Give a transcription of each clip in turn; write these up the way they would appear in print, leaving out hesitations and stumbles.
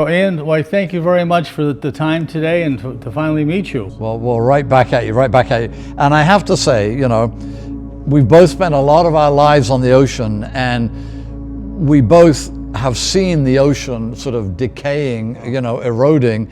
Well, Iain, well, thank you very much for the time today and to finally meet you. Well, right back at you. And I have to say, we've both spent a lot of our lives on the ocean, and we both have seen the ocean sort of decaying, eroding.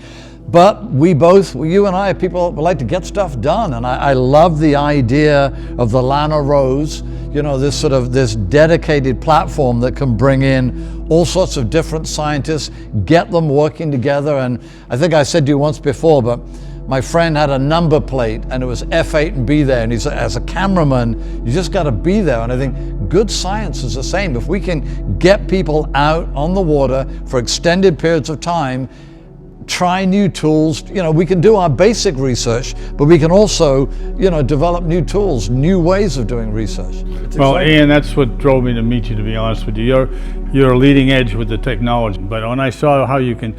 But you and I, people like to get stuff done, and I love the idea of the Lana Rose, this dedicated platform that can bring in all sorts of different scientists, get them working together. And I think I said to you once before, but my friend had a number plate and it was F8 and be there. And he said, as a cameraman, you just got to be there. And I think good science is the same. If we can get people out on the water for extended periods of time, try new tools, we can do our basic research, but we can also, develop new tools, new ways of doing research. Well, Iain, that's what drove me to meet you, to be honest with you. You're a leading edge with the technology, but when I saw how you can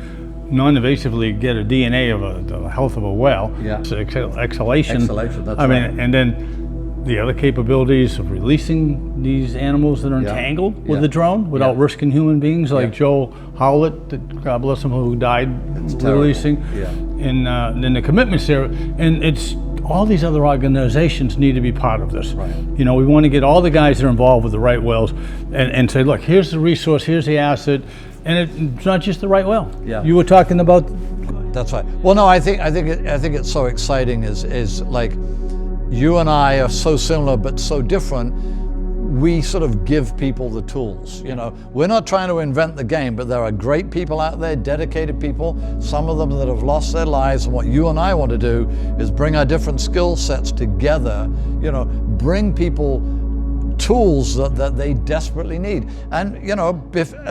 non-invasively get a DNA of the health of a whale, it's exhalation. That's and then the other capabilities of releasing these animals that are entangled with the drone without risking human beings, like Joe Howlett, God bless him, who died releasing. And then the commitments there, and it's all these other organizations need to be part of this. We want to get all the guys that are involved with the right whales and say, look, here's the resource, here's the asset, and it's not just the right whale. You were talking about. That's right. Well, no, I think it's so exciting. Is like, you and I are so similar but so different. We sort of give people the tools. We're not trying to invent the game, but there are great people out there, dedicated people, some of them that have lost their lives. And what you and I want to do is bring our different skill sets together, bring people tools that they desperately need. And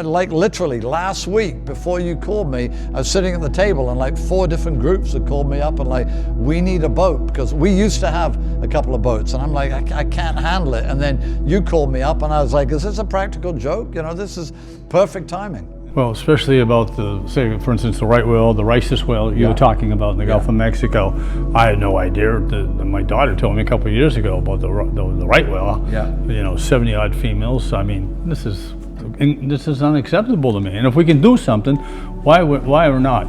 like literally last week before you called me, I was sitting at the table and like 4 different groups had called me up and like, we need a boat, because we used to have a couple of boats, and I'm like, I can't handle it. And then you called me up and I was like, is this a practical joke? This is perfect timing. Well, especially about say, for instance, the right whale, the ricest whale you were talking about in the Gulf of Mexico. I had no idea. My daughter told me a couple of years ago about the right whale. 70-odd females. I mean, this is unacceptable to me. And if we can do something, why or not?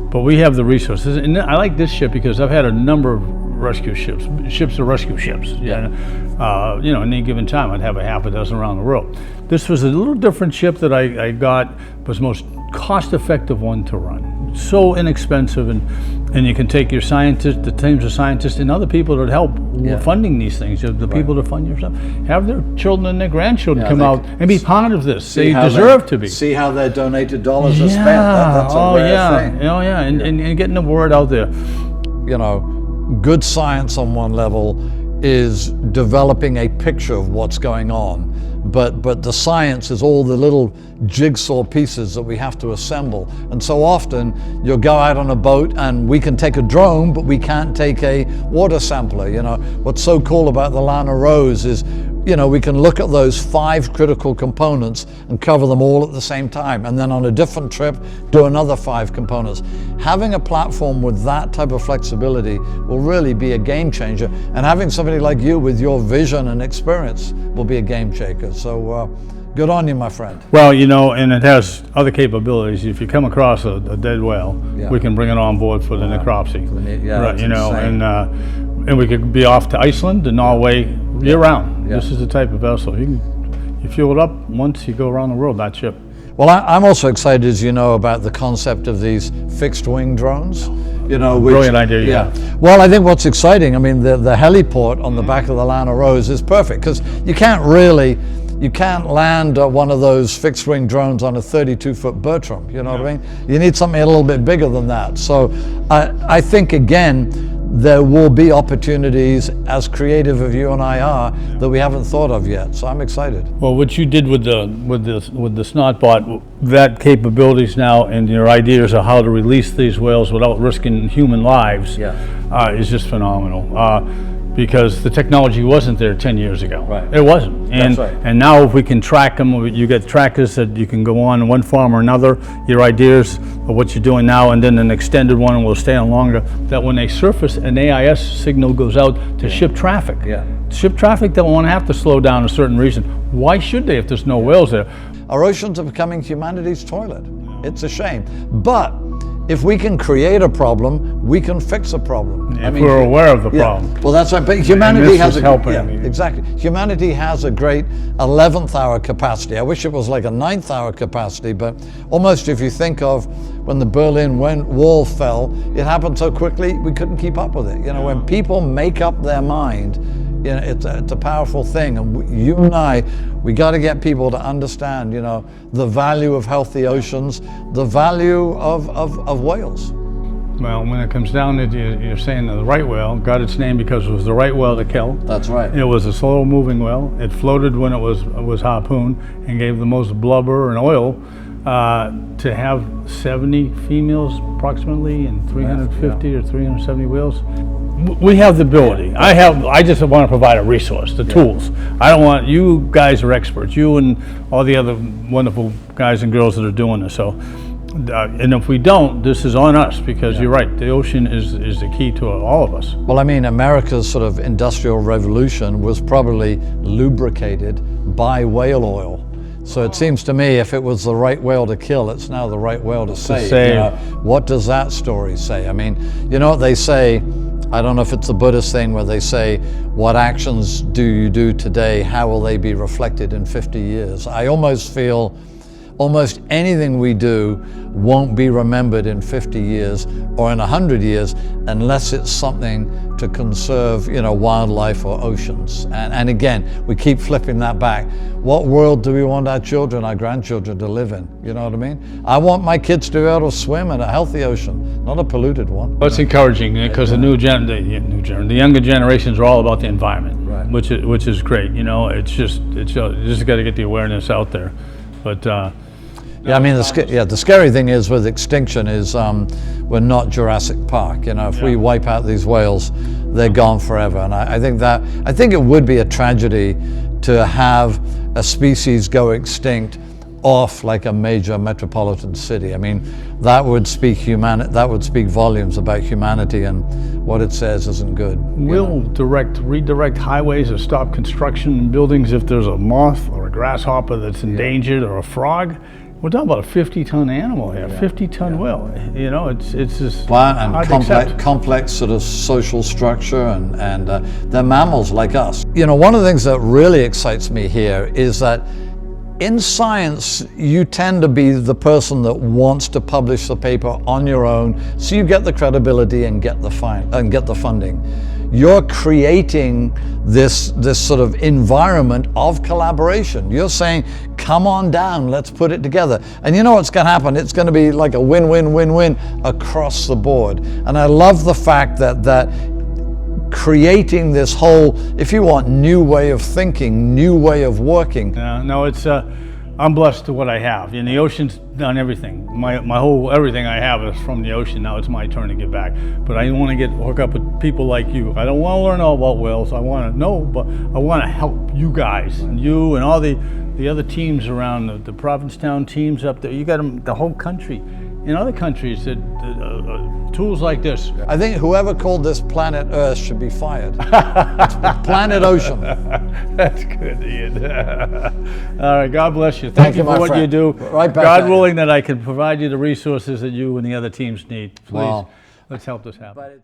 But we have the resources, and I like this ship because I've had a number of rescue ships to rescue ships. In any given time, I'd have a half a dozen around the world. This was a little different ship that I got, was the most cost-effective one to run. So inexpensive, and you can take your scientists, the teams of scientists, and other people that help funding these things. The people that fund your stuff have their children and their grandchildren come out and be part of this. They deserve to be. See how their donated dollars are spent. That's a rare thing. And getting the word out there. Good science on one level is developing a picture of what's going on, but the science is all the little jigsaw pieces that we have to assemble. And so often you'll go out on a boat and we can take a drone, but we can't take a water sampler. What's so cool about the Lana Rose is we can look at those 5 critical components and cover them all at the same time, and then on a different trip do another 5 components. Having a platform with that type of flexibility will really be a game changer, and having somebody like you with your vision and experience will be a game changer. So good on you, my friend. Well, and it has other capabilities. If you come across a dead whale, we can bring it on board for the necropsy. And we could be off to Iceland and Norway year-round. This is the type of vessel. You fuel it up once you go around the world, that ship. Well, I'm also excited, as you know, about the concept of these fixed-wing drones. Brilliant idea, Well, I think what's exciting, the heliport on the back of the Lana Rose is perfect, because you can't land one of those fixed-wing drones on a 32-foot Bertram, what I mean? You need something a little bit bigger than that. So I think, again, there will be opportunities, as creative as you and I are, that we haven't thought of yet. So I'm excited. Well, what you did with the SnotBot, that capabilities now, and your ideas of how to release these whales without risking human lives, is just phenomenal. Because the technology wasn't there 10 years ago. It wasn't. And now if we can track them, you get trackers that you can go on one farm or another, your ideas of what you're doing now, and then an extended one will stay on longer, that when they surface, an AIS signal goes out to ship traffic. Ship traffic don't want to have to slow down in a certain region. Why should they if there's no whales there? Our oceans are becoming humanity's toilet. It's a shame. But if we can create a problem, we can fix a problem. If we're aware of the problem. Well, that's right. But humanity has exactly. Humanity has a great 11th hour capacity. I wish it was like a 9th hour capacity, but almost if you think of when the Berlin Wall fell, it happened so quickly we couldn't keep up with it. When people make up their mind, it's a powerful thing, and you and I, we got to get people to understand, the value of healthy oceans, the value of whales. Well, when it comes down to you're saying the right whale got its name because it was the right whale to kill. That's right. It was a slow-moving whale. It floated when it was harpooned and gave the most blubber and oil. To have 70 females approximately and 350 or 370 whales. We have the ability. I just want to provide a resource, the tools. I don't want, you guys are experts, you and all the other wonderful guys and girls that are doing this. So, and if we don't, this is on us, because you're right, the ocean is the key to all of us. Well, I mean, America's sort of industrial revolution was probably lubricated by whale oil. So it seems to me if it was the right whale to kill, it's now the right whale to save. What does that story say? I mean, you know what they say, I don't know if it's a Buddhist thing where they say, what actions do you do today? How will they be reflected in 50 years? I almost feel almost anything we do won't be remembered in 50 years or in 100 years unless it's something to conserve, wildlife or oceans. And again, we keep flipping that back. What world do we want our children, our grandchildren to live in? You know what I mean? I want my kids to be able to swim in a healthy ocean, not a polluted one. Well, it's encouraging because the younger generations are all about the environment, right, which is great. It's just got to get the awareness out there. But I mean, the scary thing is with extinction is we're not Jurassic Park. If we wipe out these whales, they're gone forever. And I think it would be a tragedy to have a species go extinct off like a major metropolitan city. I mean, that would speak volumes about humanity, and what it says isn't good. We'll redirect highways or stop construction in buildings if there's a moth or a grasshopper that's endangered or a frog. We're talking about a 50-ton animal here, 50-ton whale. It's just plant and complex sort of social structure, and they're mammals like us. One of the things that really excites me here is that in science, you tend to be the person that wants to publish the paper on your own, so you get the credibility and get the funding. You're creating this sort of environment of collaboration. You're saying, come on down, let's put it together. And you know what's going to happen? It's going to be like a win-win-win-win across the board. And I love the fact that creating this whole, if you want, new way of thinking, new way of working. No, it's I'm blessed to what I have. And the ocean's done everything. My whole everything I have is from the ocean. Now it's my turn to give back. But I want to hook up with people like you. I don't want to learn all about whales. I want to know, but I want to help you guys and you and all the other teams around, the Provincetown teams up there. You got them, the whole country. In other countries, tools like this. I think whoever called this planet Earth should be fired. It's Planet Ocean. That's good, Ian. All right, God bless you. Thank you for what you do. Right back. God willing that I can provide you the resources that you and the other teams need. Please, let's help this happen.